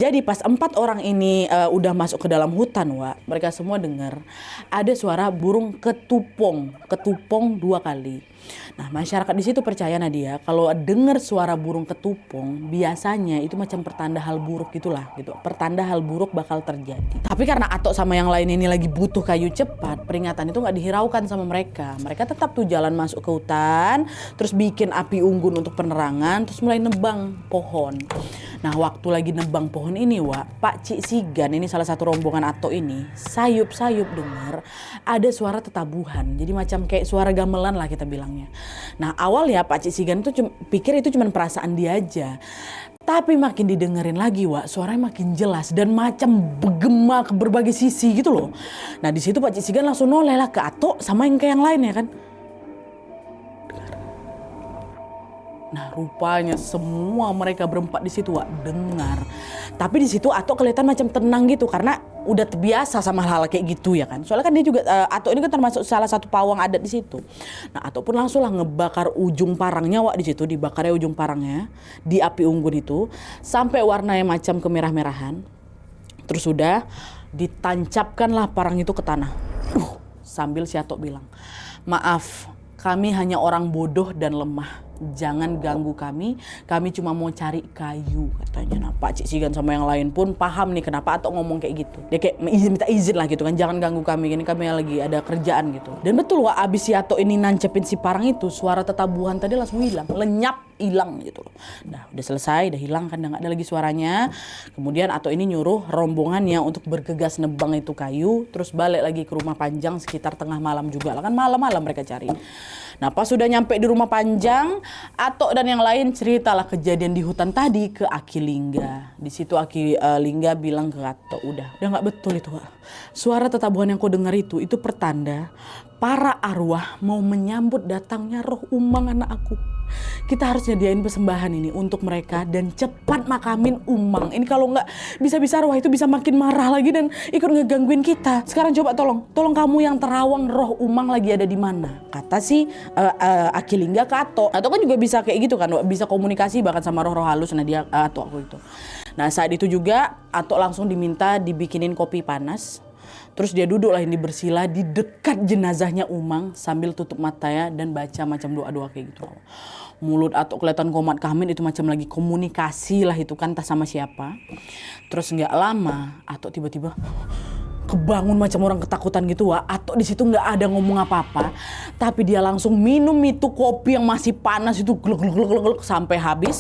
Jadi pas 4 orang ini udah masuk ke dalam hutan, Wak, mereka semua dengar ada suara burung ketupong 2 kali. Nah, masyarakat di situ percaya, Nadia, kalau dengar suara burung ketupong, biasanya itu macam pertanda hal buruk gitulah, gitu. Pertanda hal buruk bakal terjadi. Tapi karena Atok sama yang lain ini lagi butuh kayu cepat, peringatan itu nggak dihiraukan sama mereka. Mereka tetap tuh jalan masuk ke hutan, terus bikin api unggun untuk penerangan, terus mulai nebang pohon. Nah, waktu lagi nebang pohon ini, Wak, Pak Cik Sigan, ini salah satu rombongan Atok ini, sayup-sayup dengar ada suara tetabuhan. Jadi macam kayak suara gamelan lah kita bilangnya. Nah, awal ya Pak Cik Sigan tuh pikir itu cuma perasaan dia aja. Tapi makin didengerin lagi, Wak, suaranya makin jelas dan macam bergema ke berbagai sisi gitu loh. Nah, di situ Pak Cik Sigan langsung noleh lah ke Atok sama yang kayak yang lain ya kan. Nah, rupanya semua mereka berempat di situ, Wak, dengar. Tapi di situ Atok kelihatan macam tenang gitu karena udah terbiasa sama hal-hal kayak gitu ya kan. Soalnya kan dia juga Atok ini kan termasuk salah satu pawang adat di situ. Nah, Atok pun langsung lah ngebakar ujung parangnya, Wak, di situ dibakarnya ujung parangnya di api unggun itu sampai warnanya macam kemerah-merahan. Terus sudah ditancapkanlah parang itu ke tanah. Sambil si Atok bilang, "Maaf, kami hanya orang bodoh dan lemah. Jangan ganggu kami cuma mau cari kayu," katanya. Nah, Pak Cik Sigan sama yang lain pun paham nih kenapa Atok ngomong kayak gitu. Dia kayak minta izin lah gitu kan, jangan ganggu kami, ini kami lagi ada kerjaan gitu. Dan betul, Wak, abis si Atok ini nancepin si parang itu, suara tetabuhan tadi langsung hilang, lenyap, hilang gitu loh. Nah, udah selesai, udah hilang kan, udah gak ada lagi suaranya. Kemudian Atok ini nyuruh rombongannya untuk bergegas nebang itu kayu, terus balik lagi ke rumah Panjang sekitar tengah malam juga lah kan, malam-malam mereka cari. Nah, pas sudah nyampe di rumah Panjang, Atok dan yang lain ceritalah kejadian di hutan tadi ke Aki Lingga. Di situ Aki Lingga bilang ke Atok, udah nggak betul itu, Wak. Suara tetabuhan yang kau dengar itu pertanda para arwah mau menyambut datangnya roh Umang anak aku. Kita harus nyediain persembahan ini untuk mereka dan cepat makamin Umang. Ini kalau nggak bisa-bisa arwah itu bisa makin marah lagi dan ikut ngegangguin kita. Sekarang coba tolong kamu yang terawang roh Umang lagi ada di mana? Kata si Aki Lingga ke Atok. Atok kan juga bisa kayak gitu kan, bisa komunikasi bahkan sama roh-roh halus. Nah, dia Atok aku itu. Nah, saat itu juga Atok langsung diminta dibikinin kopi panas. Terus dia duduk lah ini bersila di dekat jenazahnya Umang sambil tutup matanya dan baca macam doa-doa kayak gitu. Mulut Atok kelihatan komat kamit itu macam lagi komunikasi lah itu kan, entah sama siapa. Terus nggak lama Atok tiba-tiba kebangun macam orang ketakutan gitu, Wak. Atok di situ nggak ada ngomong apa-apa, tapi dia langsung minum itu kopi yang masih panas itu gluk gluk gluk gluk sampai habis.